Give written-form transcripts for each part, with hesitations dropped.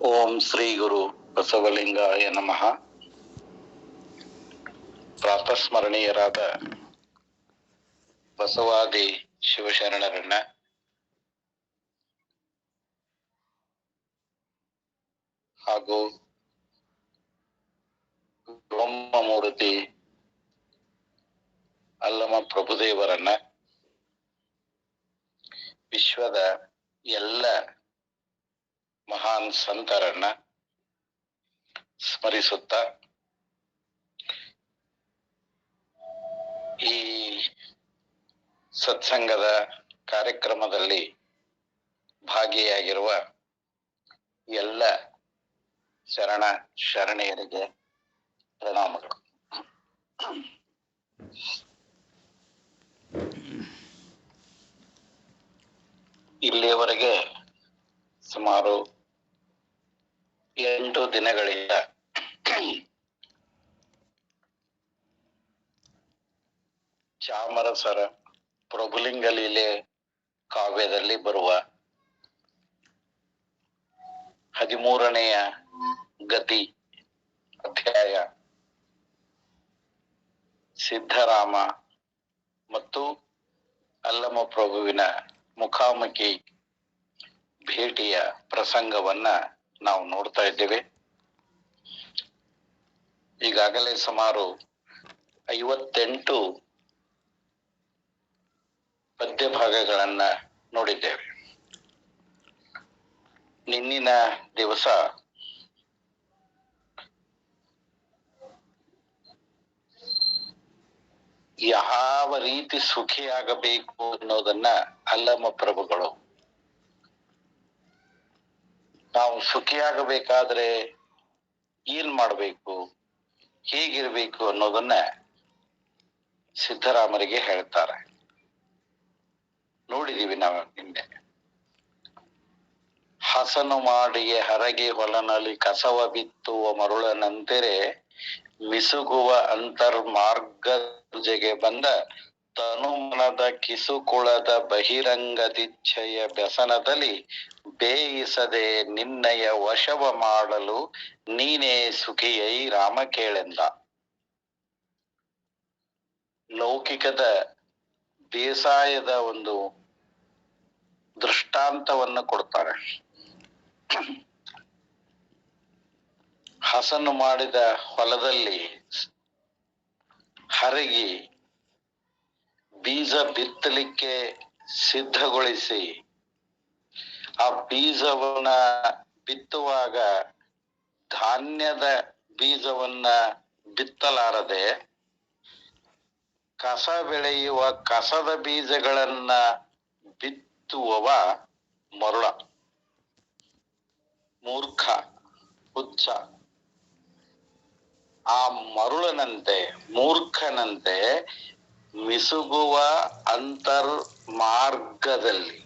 ಓಂ ಶ್ರೀ ಗುರು ಬಸವಲಿಂಗಾಯ ನಮಃ. ಪ್ರಾತಸ್ಮರಣೀಯರಾದ ಬಸವಾದಿ ಶಿವಶರಣರನ್ನ ಹಾಗೂ ಬ್ರಹ್ಮಮೂರ್ತಿ ಅಲ್ಲಮ ಪ್ರಭುದೇವರನ್ನ, ವಿಶ್ವದ ಎಲ್ಲ ಮಹಾನ್ ಸಂತರನ್ನ ಸ್ಮರಿಸುತ್ತಾ ಈ ಸತ್ಸಂಗದ ಕಾರ್ಯಕ್ರಮದಲ್ಲಿ ಭಾಗಿಯಾಗಿರುವ ಎಲ್ಲ ಶರಣ ಶರಣೆಯರಿಗೆ ಪ್ರಣಾಮಗಳು. ಇಲ್ಲಿಯವರೆಗೆ ಸುಮಾರು 8 ದಿನಗಳಿಂದ ಚಾಮರಸರ ಪ್ರಭುಲಿಂಗ ಲೀಲೆ ಕಾವ್ಯದಲ್ಲಿ ಬರುವ 13ನೆಯ ಗತಿ ಅಧ್ಯಾಯ ಸಿದ್ಧರಾಮ ಮತ್ತು ಅಲ್ಲಮ ಪ್ರಭುವಿನ ಮುಖಾಮುಖಿ ಭೇಟಿಯ ಪ್ರಸಂಗವನ್ನ ನಾವು ನೋಡ್ತಾ ಇದ್ದೇವೆ. ಈಗಾಗಲೇ ಸುಮಾರು 58 ಪದ್ಯ ಭಾಗಗಳನ್ನ ನೋಡಿದ್ದೇವೆ. ನಿನ್ನಿನ ದಿವಸ ಯಾವ ರೀತಿ ಸುಖಿಯಾಗಬೇಕು ಅನ್ನೋದನ್ನ ಅಲ್ಲಮ ಪ್ರಭುಗಳು, ನಾವು ಸುಖಿಯಾಗಬೇಕಾದ್ರೆ ಏನ್ ಮಾಡ್ಬೇಕು, ಹೇಗಿರ್ಬೇಕು ಅನ್ನೋದನ್ನ ಸಿದ್ಧರಾಮರಿಗೆ ಹೇಳ್ತಾರೆ. ನೋಡಿದೀವಿ ನಾವು ನಿನ್ನೆ. ಹಸನು ಮಾಡಿಯೇ ಹರಗಿ ಹೊಲನಲ್ಲಿ ಕಸವ ಬಿತ್ತುವ ಮರುಳನಂತೆರೆ ಮಿಸುಗುವ ಅಂತರ್ಮಾರ್ಗಜೆಗೆ ಬಂದ ತನುಮನದ ಕಿಸುಕುಳದ ಬಹಿರಂಗದಿಚ್ಛೆಯ ವ್ಯಸನದಲ್ಲಿ ಬೇಯಿಸದೆ ನಿನ್ನಯ ವಶವ ಮಾಡಲು ನೀನೇ ಸುಖಿಯೈ ರಾಮ ಕೇಳೆಂದ. ಲೌಕಿಕದ ಬೇಸಾಯದ ಒಂದು ದೃಷ್ಟಾಂತವನ್ನು ಕೊಡ್ತಾರೆ. ಹಸನು ಮಾಡಿದ ಹೊಲದಲ್ಲಿ ಹರಗಿ ಬೀಜ ಬಿತ್ತಲಿಕ್ಕೆ ಸಿದ್ಧಗೊಳಿಸಿ, ಆ ಬೀಜವನ್ನ ಬಿತ್ತುವಾಗ ಧಾನ್ಯದ ಬೀಜವನ್ನ ಬಿತ್ತಲಾರದೆ ಕಸ ಬೆಳೆಯುವ ಕಸದ ಬೀಜಗಳನ್ನ ಬಿತ್ತುವವ ಮರುಳ, ಮೂರ್ಖ, ಹುಚ್ಚ. ಆ ಮರುಳನಂತೆ, ಮೂರ್ಖನಂತೆ ಮಿಸುಗುವ ಅಂತರ್ಮಾರ್ಗದಲ್ಲಿ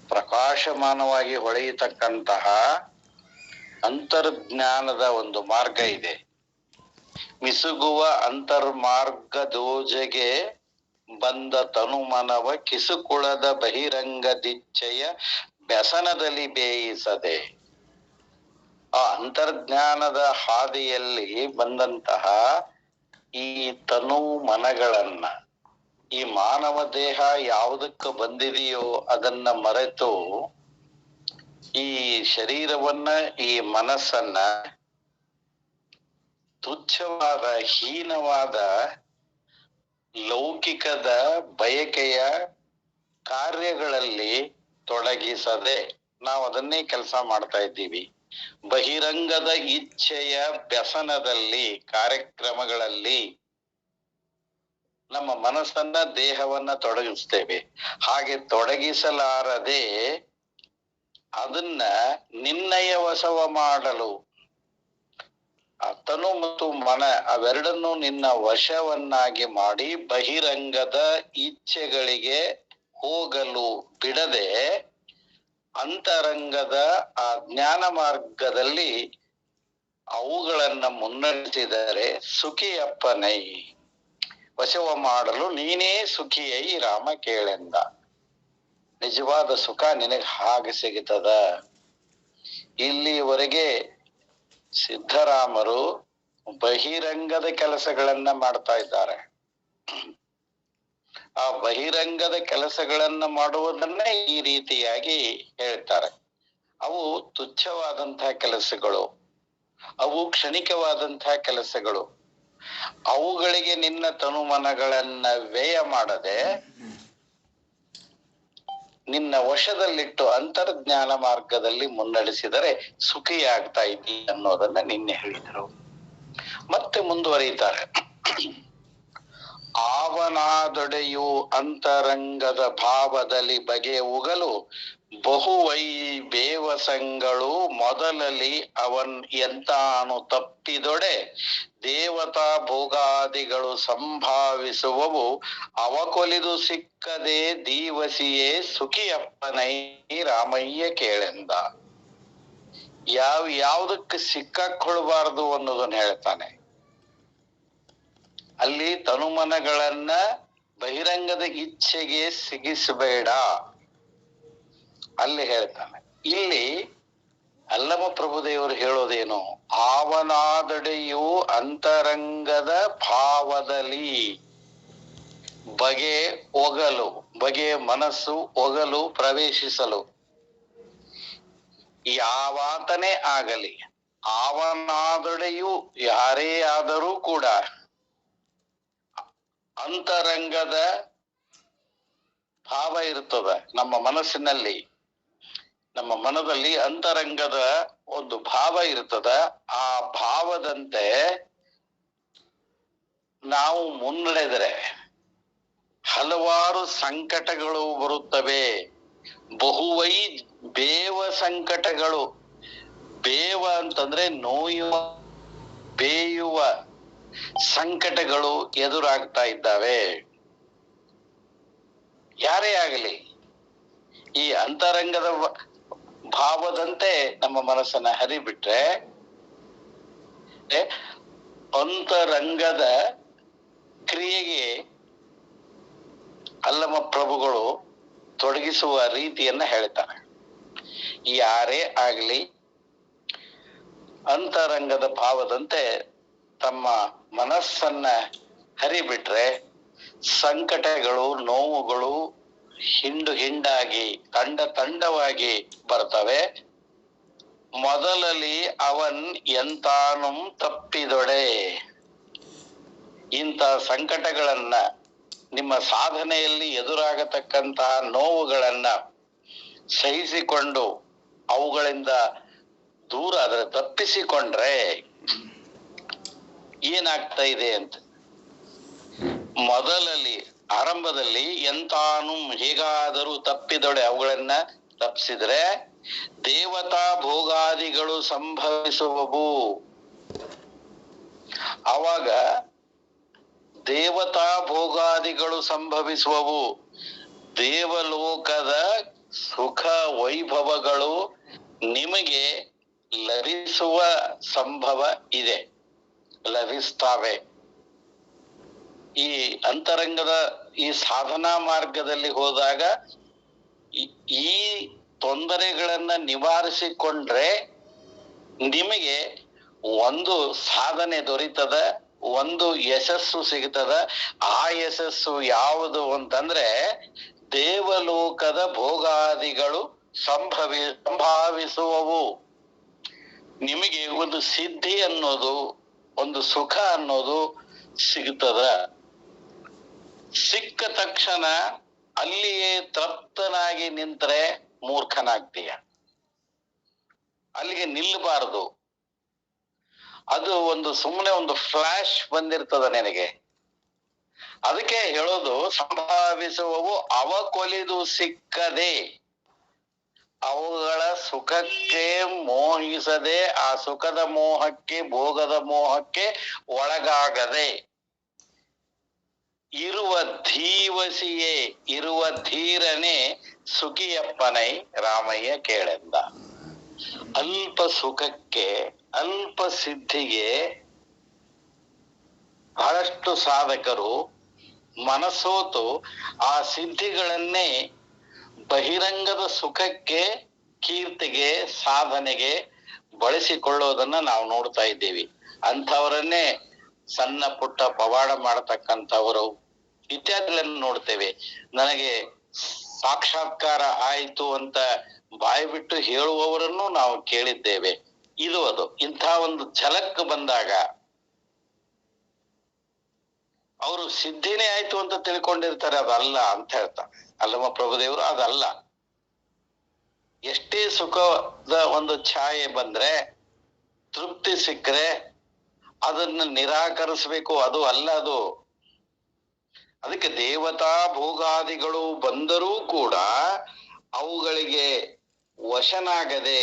ಪ್ರಕಾಶಮಾನವಾಗಿ ಹೊಳೆಯತಕ್ಕಂತಹ ಅಂತರ್ಜ್ಞಾನದ ಒಂದು ಮಾರ್ಗ ಇದೆ. ಮಿಸುಗುವ ಅಂತರ್ಮಾರ್ಗದೋಜೆಗೆ ಬಂದ ತನುಮನವ ಕಿಸುಕುಳದ ಬಹಿರಂಗದಿಚ್ಛೆಯ ವ್ಯಸನದಲ್ಲಿ ಬೇಯಿಸದೆ. ಆ ಅಂತರ್ಜ್ಞಾನದ ಹಾದಿಯಲ್ಲಿ ಬಂದಂತಹ ಈ ತನು ಮನಗಳನ್ನ, ಈ ಮಾನವ ದೇಹ ಯಾವುದಕ್ಕೆ ಬಂದಿದೆಯೋ ಅದನ್ನ ಮರೆತು ಈ ಶರೀರವನ್ನ, ಈ ಮನಸ್ಸನ್ನ ತುಚ್ಛವಾದ, ಹೀನವಾದ ಲೌಕಿಕದ ಬಯಕೆಯ ಕಾರ್ಯಗಳಲ್ಲಿ ತೊಡಗಿಸದೆ, ನಾವು ಅದನ್ನೇ ಕೆಲಸ ಮಾಡ್ತಾ ಇದ್ದೀವಿ. ಬಹಿರಂಗದ ಇಚ್ಛೆಯ ವ್ಯಸನದಲ್ಲಿ, ಕಾರ್ಯಕ್ರಮಗಳಲ್ಲಿ ನಮ್ಮ ಮನಸ್ಸನ್ನ, ದೇಹವನ್ನ ತೊಡಗಿಸ್ತೇವೆ. ಹಾಗೆ ತೊಡಗಿಸಲಾರದೆ ಅದನ್ನ ನಿನ್ನಯ ವಶವ ಮಾಡಲು, ಆ ತನು ಮತ್ತು ಮನ ಅವೆರಡನ್ನು ನಿನ್ನ ವಶವನ್ನಾಗಿ ಮಾಡಿ ಬಹಿರಂಗದ ಇಚ್ಛೆಗಳಿಗೆ ಹೋಗಲು ಬಿಡದೆ ಅಂತರಂಗದ ಆ ಜ್ಞಾನ ಮಾರ್ಗದಲ್ಲಿ ಅವುಗಳನ್ನ ಮುನ್ನಡೆಸಿದರೆ ಸುಖಿಯಪ್ಪನೈ, ವಶವ ಮಾಡಲು ನೀನೇ ಸುಖಿಯೈ ರಾಮ ಕೇಳೆಂದ. ನಿಜವಾದ ಸುಖ ನಿನಗೆ ಹಾಗೆ ಸಿಗುತ್ತದ. ಇಲ್ಲಿವರೆಗೆ ಸಿದ್ದರಾಮರು ಬಹಿರಂಗದ ಕೆಲಸಗಳನ್ನ ಮಾಡ್ತಾ ಇದ್ದಾರೆ. ಆ ಬಹಿರಂಗದ ಕೆಲಸಗಳನ್ನ ಮಾಡುವುದನ್ನ ಈ ರೀತಿಯಾಗಿ ಹೇಳ್ತಾರೆ. ಅವು ತುಚ್ಛವಾದಂತಹ ಕೆಲಸಗಳು, ಅವು ಕ್ಷಣಿಕವಾದಂತಹ ಕೆಲಸಗಳು. ಅವುಗಳಿಗೆ ನಿನ್ನ ತನುಮನಗಳನ್ನ ವ್ಯಯ ಮಾಡದೆ ನಿನ್ನ ವಶದಲ್ಲಿಟ್ಟು ಅಂತರ್ಜ್ಞಾನ ಮಾರ್ಗದಲ್ಲಿ ಮುನ್ನಡೆಸಿದರೆ ಸುಖಿಯಾಗ್ತಾ ಇದ್ದಿ ಅನ್ನೋದನ್ನ ನಿನ್ನೆ ಹೇಳಿದರು. ಮತ್ತೆ ಮುಂದುವರಿಯುತ್ತಾರೆ. ಆವನಾದೊಡೆಯು ಅಂತರಂಗದ ಭಾವದಲ್ಲಿ ಬಗೆ ಉಗಲು ಬಹುವೈ ಬೇವಸಂಗಳು ಮೊದಲಲಿ ಅವನ್ ಎಂತಾನು ತಪ್ಪಿದೊಡೆ ದೇವತಾ ಭೋಗಾದಿಗಳು ಸಂಭಾವಿಸುವವು ಅವಕೊಲಿದು ಸಿಕ್ಕದೆ ದೀವಸಿಯೇ ಸುಖಿಯಪ್ಪನೈ ರಾಮಯ್ಯ ಕೇಳೆಂದ. ಯಾವುದಕ್ಕೆ ಸಿಕ್ಕಾಕೊಳ್ಬಾರ್ದು ಅನ್ನೋದನ್ನ ಹೇಳ್ತಾನೆ. ಅಲ್ಲಿ ತನುಮನಗಳನ್ನ ಬಹಿರಂಗದ ಇಚ್ಛೆಗೆ ಸಿಗಿಸಬೇಡ ಅಲ್ಲಿ ಹೇಳ್ತಾನೆ. ಇಲ್ಲಿ ಅಲ್ಲಮ ಪ್ರಭುದೇವರು ಹೇಳೋದೇನು? ಆವನಾದಡೆಯು ಅಂತರಂಗದ ಭಾವದಲ್ಲಿ ಬಗೆ ಒಗಲು, ಬಗೆ ಮನಸ್ಸು ಒಗಲು ಪ್ರವೇಶಿಸಲು. ಯಾವಾತನೇ ಆಗಲಿ, ಆವನಾದೊಡೆಯು ಯಾರೇ ಆದರೂ ಕೂಡ ಅಂತರಂಗದ ಭಾವ ಇರ್ತದ ನಮ್ಮ ಮನಸ್ಸಿನಲ್ಲಿ. ನಮ್ಮ ಮನದಲ್ಲಿ ಅಂತರಂಗದ ಒಂದು ಭಾವ ಇರ್ತದ. ಆ ಭಾವದಂತೆ ನಾವು ಮುನ್ನಡೆದರೆ ಹಲವಾರು ಸಂಕಟಗಳು ಬರುತ್ತವೆ. ಬಹುವೈ ಬೇವ ಸಂಕಟಗಳು. ಬೇವ ಅಂತಂದ್ರೆ ನೋಯುವ, ಬೇಯುವ ಸಂಕಟಗಳು ಎದುರಾಗ್ತಾ ಇದ್ದಾವೆ. ಯಾರೇ ಆಗಲಿ ಈ ಅಂತರಂಗದ ಭಾವದಂತೆ ನಮ್ಮ ಮನಸ್ಸನ್ನ ಹರಿಬಿಟ್ರೆ ಅಂತರಂಗದ ಕ್ರಿಯೆಗೆ ಅಲ್ಲಮ ಪ್ರಭುಗಳು ತೊಡಗಿಸುವ ರೀತಿಯನ್ನ ಹೇಳ್ತಾರೆ. ಯಾರೇ ಆಗಲಿ ಅಂತರಂಗದ ಭಾವದಂತೆ ತಮ್ಮ ಮನಸ್ಸನ್ನ ಹರಿಬಿಟ್ರೆ ಸಂಕಟಗಳು, ನೋವುಗಳು ಹಿಂಡು ಹಿಂಡಾಗಿ ತಂಡ ತಂಡವಾಗಿ ಬರ್ತವೆ. ಮೊದಲಲ್ಲಿ ಅವನ್ ಎಂತಾನು ತಪ್ಪಿದೊಡೆ. ಇಂಥ ಸಂಕಟಗಳನ್ನ, ನಿಮ್ಮ ಸಾಧನೆಯಲ್ಲಿ ಎದುರಾಗತಕ್ಕಂತಹ ನೋವುಗಳನ್ನ ಸಹಿಸಿಕೊಂಡು ಅವುಗಳಿಂದ ದೂರ ಆದರೆ ತಪ್ಪಿಸಿಕೊಂಡ್ರೆ ಏನಾಗ್ತಾ ಇದೆ ಅಂತ. ಮೊದಲಲ್ಲಿ ಆರಂಭದಲ್ಲಿ ಎಂತಾನು ಹೇಗಾದರೂ ತಪ್ಪಿದೊಡೆ, ಅವುಗಳನ್ನ ತಪ್ಪಿಸಿದ್ರೆ ದೇವತಾ ಭೋಗಾದಿಗಳು ಸಂಭವಿಸುವವು. ಆವಾಗ ದೇವತಾ ಭೋಗಾದಿಗಳು ಸಂಭವಿಸುವವು. ದೇವಲೋಕದ ಸುಖ ವೈಭವಗಳು ನಿಮಗೆ ಲಭಿಸುವ ಸಂಭವ ಇದೆ, ಲಭಿಸ್ತಾವೆ. ಈ ಅಂತರಂಗದ ಈ ಸಾಧನಾ ಮಾರ್ಗದಲ್ಲಿ ಹೋದಾಗ ಈ ತೊಂದರೆಗಳನ್ನ ನಿವಾರಿಸಿಕೊಂಡ್ರೆ ನಿಮಗೆ ಒಂದು ಸಾಧನೆ ದೊರೀತದ, ಒಂದು ಯಶಸ್ಸು ಸಿಗ್ತದ. ಆ ಯಶಸ್ಸು ಯಾವುದು ಅಂತಂದ್ರೆ ದೇವಲೋಕದ ಭೋಗಾದಿಗಳು ಸಂಭಾವಿಸುವವು. ನಿಮಗೆ ಒಂದು ಸಿದ್ಧಿ ಅನ್ನೋದು, ಒಂದು ಸುಖ ಅನ್ನೋದು ಸಿಗ್ತದ. ಸಿಕ್ಕ ತಕ್ಷಣ ಅಲ್ಲಿಯೇ ತೃಪ್ತನಾಗಿ ನಿಂತರೆ ಮೂರ್ಖನಾಗ್ತೀಯ. ಅಲ್ಲಿಗೆ ನಿಲ್ಲಬಾರದು. ಅದು ಒಂದು ಸುಮ್ಮನೆ ಒಂದು ಫ್ಲಾಶ್ ಬಂದಿರ್ತದ ನಿನಗೆ. ಅದಕ್ಕೆ ಹೇಳೋದು ಸಂಭಾವಿಸುವವು ಅವಕೊಲಿದು ಸಿಕ್ಕದೆ, ಅವುಗಳ ಸುಖಕ್ಕೆ ಮೋಹಿಸದೆ, ಆ ಸುಖದ ಮೋಹಕ್ಕೆ, ಭೋಗದ ಮೋಹಕ್ಕೆ ಒಳಗಾಗದೆ ಇರುವ ಧೀವಸಿಯೇ, ಇರುವ ಧೀರನೇ ಸುಖಿಯಪ್ಪನೈ ರಾಮಯ್ಯ ಕೇಳೆಂದ. ಅಲ್ಪ ಸುಖಕ್ಕೆ, ಅಲ್ಪ ಸಿದ್ಧಿಗೆ ಬಹಳಷ್ಟು ಸಾಧಕರು ಮನಸೋತು ಆ ಸಿದ್ಧಿಗಳನ್ನೇ ಬಹಿರಂಗದ ಸುಖಕ್ಕೆ, ಕೀರ್ತಿಗೆ, ಸಾಧನೆಗೆ ಬಳಸಿಕೊಳ್ಳೋದನ್ನ ನಾವು ನೋಡ್ತಾ ಇದ್ದೀವಿ. ಅಂಥವರನ್ನೇ ಸಣ್ಣ ಪುಟ್ಟ ಪವಾಡ ಮಾಡತಕ್ಕಂಥವರು ಇತ್ಯಾದಿಗಳನ್ನು ನೋಡ್ತೇವೆ. ನನಗೆ ಸಾಕ್ಷಾತ್ಕಾರ ಆಯಿತು ಅಂತ ಬಾಯಿ ಬಿಟ್ಟು ಹೇಳುವವರನ್ನು ನಾವು ಕೇಳಿದ್ದೇವೆ. ಅದು ಇಂಥ ಒಂದು ಝಲಕ್ ಬಂದಾಗ ಅವರು ಸಿದ್ಧಿನೇ ಆಯ್ತು ಅಂತ ತಿಳ್ಕೊಂಡಿರ್ತಾರೆ. ಅದಲ್ಲ ಅಂತ ಹೇಳ್ತಾರೆ ಅಲ್ಲಮ್ಮ ಪ್ರಭುದೇವರು. ಅದಲ್ಲ. ಎಷ್ಟೇ ಸುಖದ ಒಂದು ಛಾಯೆ ಬಂದ್ರೆ, ತೃಪ್ತಿ ಸಿಕ್ಕರೆ ಅದನ್ನ ನಿರಾಕರಿಸಬೇಕು, ಅದು ಅಲ್ಲ ಅದು. ಅದಕ್ಕೆ ದೇವತಾ ಭೋಗಾದಿಗಳು ಬಂದರೂ ಕೂಡ ಅವುಗಳಿಗೆ ವಶನಾಗದೆ,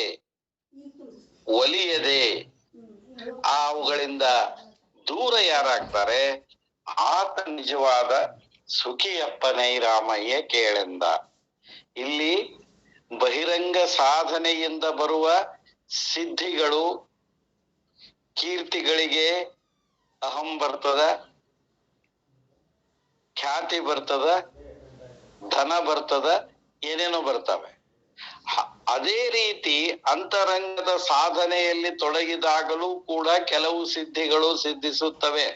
ಒಲಿಯದೆ ಅವುಗಳಿಂದ ದೂರ ಯಾರಾಗ್ತಾರೆ? ಆತ ನಿಜವಾದ ಸುಖಿಯಪ್ಪನೈ ರಾಮಯ್ಯ ಕೇಳೆಂದ. ಇಲ್ಲಿ ಬಹಿರಂಗ ಸಾಧನೆಯಿಂದ ಬರುವ ಸಿದ್ಧಿಗಳು, ಕೀರ್ತಿಗಳಿಗೆ ಅಹಂ ಬರ್ತದ, ಖ್ಯಾತಿ ಬರ್ತದ, ಧನ ಬರ್ತದ, ಏನೇನೋ ಬರ್ತವೆ. ಅದೇ ರೀತಿ ಅಂತರಂಗದ ಸಾಧನೆಯಲ್ಲಿ ತೊಡಗಿದಾಗಲೂ ಕೂಡ ಕೆಲವು ಸಿದ್ಧಿಗಳು ಸಿದ್ಧಿಸುತ್ತವೆ.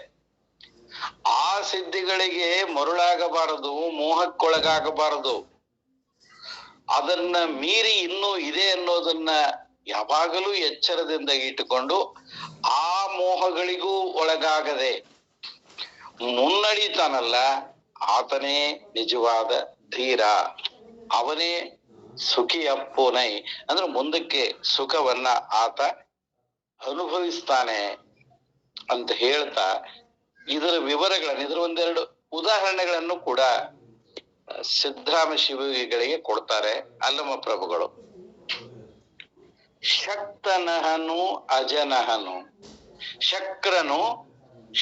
ಆ ಸಿದ್ಧಿಗಳಿಗೆ ಮರುಳಾಗಬಾರದು, ಮೋಹಕ್ಕೊಳಗಾಗಬಾರದು. ಅದನ್ನ ಮೀರಿ ಇನ್ನೂ ಇದೆ ಅನ್ನೋದನ್ನ ಯಾವಾಗಲೂ ಎಚ್ಚರದಿಂದ ಇಟ್ಟುಕೊಂಡು ಆ ಮೋಹಗಳಿಗೂ ಒಳಗಾಗದೆ ಮುನ್ನಡೀತಾನಲ್ಲ, ಆತನೇ ನಿಜವಾದ ಧೀರ, ಅವನೇ ಸುಖಿಯಪ್ಪುನೈ. ಅಂದ್ರೆ ಮುಂದಕ್ಕೆ ಸುಖವನ್ನ ಆತ ಅನುಭವಿಸ್ತಾನೆ ಅಂತ ಹೇಳ್ತಾ ಇದರ ವಿವರಗಳನ್ನು, ಇದರ ಒಂದೆರಡು ಉದಾಹರಣೆಗಳನ್ನು ಕೂಡ ಸಿದ್ಧರಾಮ ಶಿವಯೋಗಿಗಳಿಗೆ ಕೊಡ್ತಾರೆ ಅಲ್ಲಮ ಪ್ರಭುಗಳು. ಶಕ್ತನಹನು ಅಜನಹನು,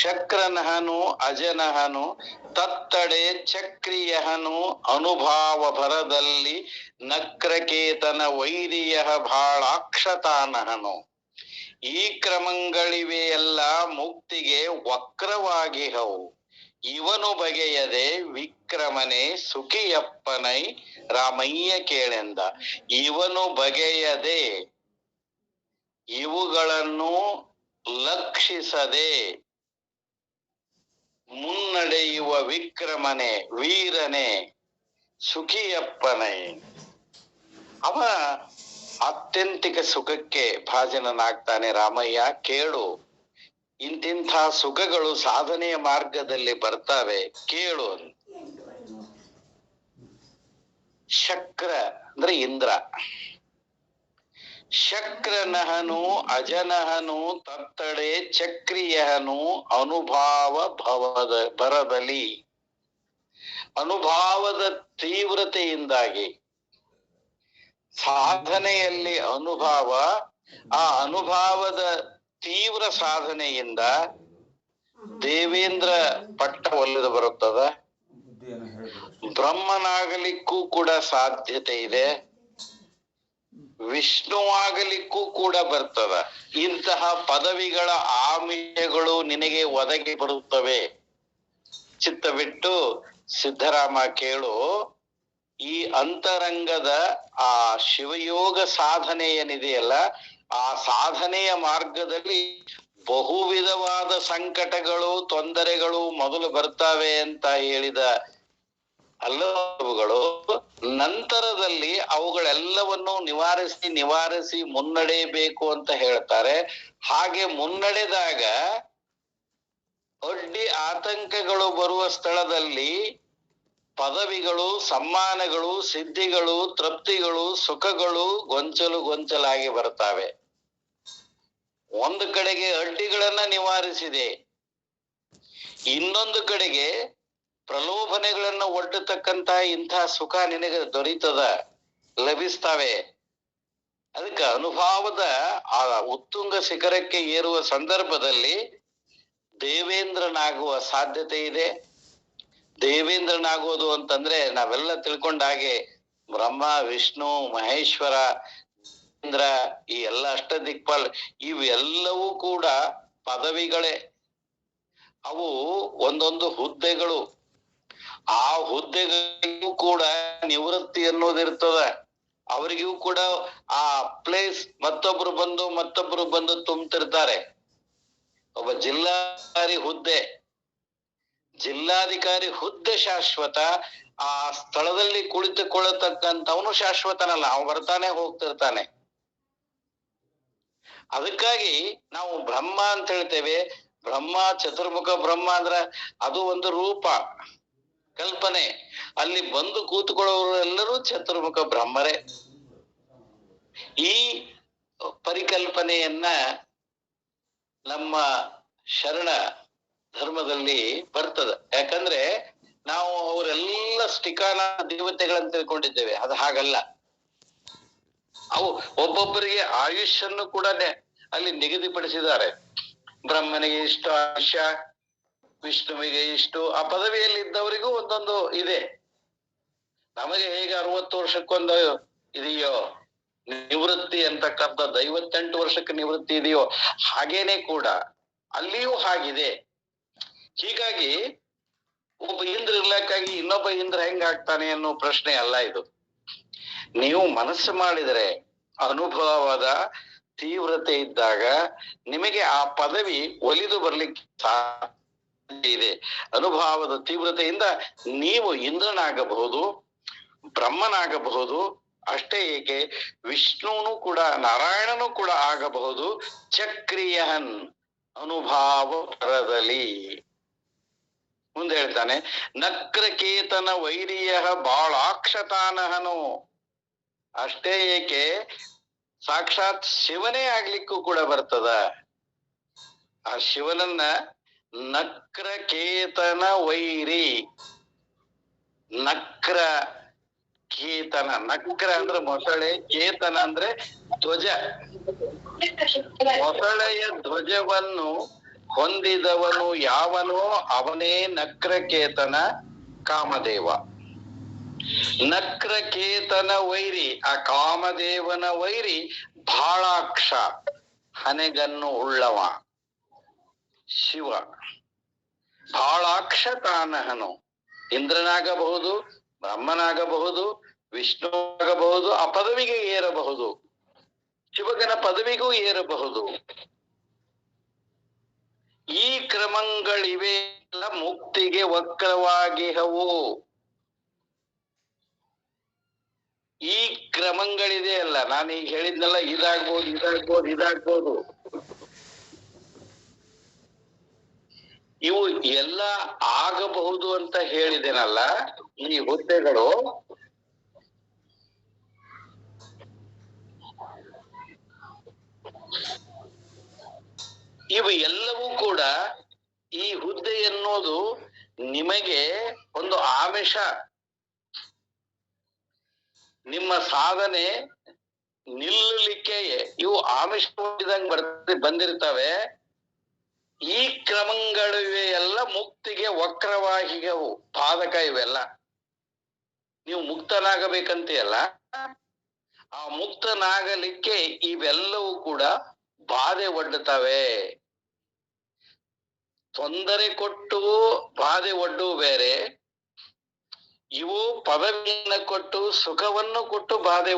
ಶಕ್ರನಹನು ಅಜನಹನು, ತತ್ತಡೆ ಚಕ್ರಿಯಹನು ಅನುಭಾವ ಭರದಲ್ಲಿ, ನಕ್ರಕೇತನ ವೈರಿಯ ಭಾಳಾಕ್ಷತಾನಹನು. ಈ ಕ್ರಮಗಳಿವೆ ಎಲ್ಲ ಮುಕ್ತಿಗೆ ವಕ್ರವಾಗಿಹವು, ಇವನು ಬಗೆಯದೆ ವಿಕ್ರಮನೆ ಸುಖಿಯಪ್ಪನೈ ರಾಮಯ್ಯ ಕೇಳೆಂದ. ಇವನು ಬಗೆಯದೆ, ಇವುಗಳನ್ನು ಲಕ್ಷಿಸದೆ ಮುನ್ನಡೆಯುವ ವಿಕ್ರಮನೆ, ವೀರನೆ, ಸುಖಿಯಪ್ಪನೈ. ಅವ ಆತ್ಯಂತಿಕ ಸುಖಕ್ಕೆ ಭಾಜನನಾಗ್ತಾನೆ. ರಾಮಯ್ಯ ಕೇಳು, ಇಂತಿಂಥ ಸುಖಗಳು ಸಾಧನೆಯ ಮಾರ್ಗದಲ್ಲಿ ಬರ್ತಾವೆ, ಕೇಳು. ಶಕ್ರ ಅಂದ್ರೆ ಇಂದ್ರ. ಶಕ್ರನಹನು ಅಜನಹನು, ತತ್ತಡೆ ಚಕ್ರಿಯಹನು ಅನುಭಾವ ಭರದಲ್ಲಿ. ಅನುಭಾವದ ತೀವ್ರತೆಯಿಂದಾಗಿ ಸಾಧನೆಯಲ್ಲಿ ಅನುಭಾವ, ಆ ಅನುಭಾವದ ತೀವ್ರ ಸಾಧನೆಯಿಂದ ದೇವೇಂದ್ರ ಪಟ್ಟ ಒಲಿದು ಬರುತ್ತದ. ಬ್ರಹ್ಮನಾಗಲಿಕ್ಕೂ ಕೂಡ ಸಾಧ್ಯತೆ ಇದೆ, ವಿಷ್ಣುವಾಗಲಿಕ್ಕೂ ಕೂಡ ಬರ್ತದ. ಇಂತಹ ಪದವಿಗಳ ಆಮಿಷಗಳು ನಿನಗೆ ಒದಗಿ ಬರುತ್ತವೆ. ಚಿತ್ತ ಬಿಟ್ಟು ಸಿದ್ಧರಾಮ ಕೇಳು, ಈ ಅಂತರಂಗದ ಆ ಶಿವಯೋಗ ಸಾಧನೆ ಏನಿದೆಯಲ್ಲ, ಆ ಸಾಧನೆಯ ಮಾರ್ಗದಲ್ಲಿ ಬಹು ವಿಧವಾದ ಸಂಕಟಗಳು, ತೊಂದರೆಗಳು ಮೊದಲು ಬರ್ತಾವೆ ಅಂತ ಹೇಳಿದ ಅಲ್ಲವುಗಳು, ನಂತರದಲ್ಲಿ ಅವುಗಳೆಲ್ಲವನ್ನು ನಿವಾರಿಸಿ ಮುನ್ನಡೆಯಬೇಕು ಅಂತ ಹೇಳ್ತಾರೆ. ಹಾಗೆ ಮುನ್ನಡೆದಾಗ ಅಡ್ಡಿ ಆತಂಕಗಳು ಬರುವ ಸ್ಥಳದಲ್ಲಿ ಪದವಿಗಳು, ಸಮ್ಮಾನಗಳು, ಸಿದ್ಧಿಗಳು, ತೃಪ್ತಿಗಳು, ಸುಖಗಳು ಗೊಂಚಲಾಗಿ ಬರ್ತಾವೆ. ಒಂದು ಕಡೆಗೆ ಅಡ್ಡಿಗಳನ್ನ ನಿವಾರಿಸಿದೆ, ಇನ್ನೊಂದು ಕಡೆಗೆ ಪ್ರಲೋಭನೆಗಳನ್ನ ಒಡ್ಡತಕ್ಕಂತಹ ಇಂತಹ ಸುಖ ನಿನಗೆ ದೊರೀತದ, ಲಭಿಸ್ತಾವೆ. ಅದಕ್ಕೆ ಅನುಭಾವದ ಆ ಉತ್ತುಂಗ ಶಿಖರಕ್ಕೆ ಏರುವ ಸಂದರ್ಭದಲ್ಲಿ ದೇವೇಂದ್ರನಾಗುವ ಸಾಧ್ಯತೆ ಇದೆ. ದೇವೇಂದ್ರನಾಗೋದು ಅಂತಂದ್ರೆ ನಾವೆಲ್ಲ ತಿಳ್ಕೊಂಡ ಹಾಗೆ ಬ್ರಹ್ಮ, ವಿಷ್ಣು, ಮಹೇಶ್ವರ, ಇಂದ್ರ, ಈ ಎಲ್ಲ ಅಷ್ಟ ದಿಕ್ಪಾಲ್ ಇವೆಲ್ಲವೂ ಕೂಡ ಪದವಿಗಳೇ. ಅವು ಒಂದೊಂದು ಹುದ್ದೆಗಳು. ಆ ಹುದ್ದೆಗಳಿಗೂ ಕೂಡ ನಿವೃತ್ತಿ ಅನ್ನೋದಿರ್ತದ. ಅವರಿಗೂ ಕೂಡ ಆ ಪ್ಲೇಸ್ ಮತ್ತೊಬ್ರು ಬಂದು ತುಂಬ್ತಿರ್ತಾರೆ. ಒಬ್ಬ ಜಿಲ್ಲಾಧಿಕಾರಿ ಹುದ್ದೆ ಶಾಶ್ವತ. ಆ ಸ್ಥಳದಲ್ಲಿ ಕುಳಿತುಕೊಳ್ಳತಕ್ಕಂಥವನು ಶಾಶ್ವತನಲ್ಲ, ಅವನು ಬರ್ತಾನೆ ಹೋಗ್ತಿರ್ತಾನೆ. ಅದಕ್ಕಾಗಿ ನಾವು ಬ್ರಹ್ಮ ಅಂತ ಹೇಳ್ತೇವೆ. ಬ್ರಹ್ಮ, ಚತುರ್ಮುಖ ಬ್ರಹ್ಮ ಅಂದ್ರ ಅದು ಒಂದು ರೂಪ, ಕಲ್ಪನೆ. ಅಲ್ಲಿ ಬಂದು ಕೂತ್ಕೊಳ್ಳೋರು ಎಲ್ಲರೂ ಚತುರ್ಮುಖ ಬ್ರಹ್ಮರೇ. ಈ ಪರಿಕಲ್ಪನೆಯನ್ನ ನಮ್ಮ ಶರಣ ಧರ್ಮದಲ್ಲಿ ಬರ್ತದ. ಯಾಕಂದ್ರೆ ನಾವು ಅವರೆಲ್ಲ ಸ್ಟಿಕಾನ ದೇವತೆಗಳಂತ ತಿಳ್ಕೊಂಡಿದ್ದೇವೆ. ಅದು ಹಾಗಲ್ಲ. ಅವು ಒಬ್ಬೊಬ್ಬರಿಗೆ ಆಯುಷ್ಯನ್ನು ಕೂಡ ಅಲ್ಲಿ ನಿಗದಿಪಡಿಸಿದ್ದಾರೆ. ಬ್ರಹ್ಮನಿಗೆ ಇಷ್ಟು ಆಯುಷ್ಯ, ವಿಷ್ಣುವಿಗೆ ಇಷ್ಟು. ಆ ಪದವಿಯಲ್ಲಿ ಇದ್ದವರಿಗೂ ಒಂದೊಂದು ಇದೆ. ನಮಗೆ ಹೇಗೆ 60 ವರ್ಷಕ್ಕೊಂದು ಇದೆಯೋ ನಿವೃತ್ತಿ ಅಂತಕ್ಕಂಥದ್ದು, 58 ವರ್ಷಕ್ಕೆ ನಿವೃತ್ತಿ ಇದೆಯೋ, ಹಾಗೇನೆ ಕೂಡ ಅಲ್ಲಿಯೂ ಹಾಗಿದೆ. ಹೀಗಾಗಿ ಒಬ್ಬ ಇಂದ್ರ ಇರ್ಲಕ್ಕಾಗಿ ಇನ್ನೊಬ್ಬ ಇಂದ್ರ ಹೆಂಗಾಗ್ತಾನೆ ಅನ್ನೋ ಪ್ರಶ್ನೆ ಅಲ್ಲ ಇದು. ನೀವು ಮನಸ್ಸು ಮಾಡಿದರೆ, ಅನುಭವದ ತೀವ್ರತೆ ಇದ್ದಾಗ ನಿಮಗೆ ಆ ಪದವಿ ಒಲಿದು ಬರ್ಲಿಕ್ಕೆ ಸಾಧ್ಯ ಇದೆ. ಅನುಭವದ ತೀವ್ರತೆಯಿಂದ ನೀವು ಇಂದ್ರನಾಗಬಹುದು, ಬ್ರಹ್ಮನಾಗಬಹುದು. ಅಷ್ಟೇ ಏಕೆ, ವಿಷ್ಣುನು ಕೂಡ, ನಾರಾಯಣನು ಕೂಡ ಆಗಬಹುದು. ಚಕ್ರಿಯಹನ್ ಅನುಭಾವ ಪರದಲ್ಲಿ ಮುಂದೆ ಹೇಳ್ತಾನೆ, ನಕ್ರಕೇತನ ವೈರಿಯ ಬಾಳಾಕ್ಷತಾನಹನು. ಅಷ್ಟೇ ಏಕೆ, ಸಾಕ್ಷಾತ್ ಶಿವನೇ ಆಗ್ಲಿಕ್ಕೂ ಕೂಡ ಬರ್ತದ. ಆ ಶಿವನನ್ನ ನಕ್ರಕೇತನ ವೈರಿ, ನಕ್ರ ಕೇತನ. ನಕ್ರ ಅಂದ್ರೆ ಮೊಸಳೆ, ಕೇತನ ಅಂದ್ರೆ ಧ್ವಜ. ಮೊಸಳೆಯ ಧ್ವಜವನ್ನು ಹೊಂದಿದವನು ಯಾವನೋ ಅವನೇ ನಕ್ರಕೇತನ ಕಾಮದೇವ. ನಕ್ರಕೇತನ ವೈರಿ, ಆ ಕಾಮದೇವನ ವೈರಿ ಬಾಳಾಕ್ಷ, ಹನೆಗನ್ನು ಉಳ್ಳವ ಶಿವ. ಬಾಳಾಕ್ಷ ತಾನಹನು. ಇಂದ್ರನಾಗಬಹುದು, ಬ್ರಹ್ಮನಾಗಬಹುದು, ವಿಷ್ಣು ಆಗಬಹುದು, ಆ ಪದವಿಗೆ ಏರಬಹುದು, ಶಿವಗನ ಪದವಿಗೂ ಏರಬಹುದು. ಈ ಕ್ರಮಗಳಿವೆ ಎಲ್ಲ ಮುಕ್ತಿಗೆ ವಕ್ರವಾಗಿಹವು. ಈ ಕ್ರಮಗಳಿದೆ ಅಲ್ಲ, ನಾನೀಗ ಹೇಳಿದ್ನಲ್ಲ, ಇದಾಗ್ಬೋದು. ಇವು ಎಲ್ಲ ಆಗಬಹುದು ಅಂತ ಹೇಳಿದೆನಲ್ಲ. ಈ ಹುದ್ದೆಗಳು ಇವು ಎಲ್ಲವೂ ಕೂಡ, ಈ ಹುದ್ದೆ ಎನ್ನುವುದು ನಿಮಗೆ ಒಂದು ಆಮಿಷ. ನಿಮ್ಮ ಸಾಧನೆ ನಿಲ್ಲಲಿಕ್ಕೆ ಇವು ಆಮಿಷ ಬಂದಿರ್ತವೆ. ಈ ಕ್ರಮಗಳಿವೆ ಎಲ್ಲ ಮುಕ್ತಿಗೆ ವಕ್ರವಾಗಿಗವು, ಪಾದಕ ಇವೆಲ್ಲ. ನೀವು ಮುಕ್ತನಾಗಬೇಕಂತೆಯಲ್ಲ, ಆ ಮುಕ್ತನಾಗಲಿಕ್ಕೆ ಇವೆಲ್ಲವೂ ಕೂಡ ಬಾಧೆ ಒಡ್ಡುತ್ತವೆ. ತೊಂದರೆ ಕೊಟ್ಟು ಬಾಧೆ ಒಡ್ಡುವು ಬೇರೆ, ಇವು ಪದವಿಯನ್ನು ಕೊಟ್ಟು ಸುಖವನ್ನು ಕೊಟ್ಟು ಬಾಧೆ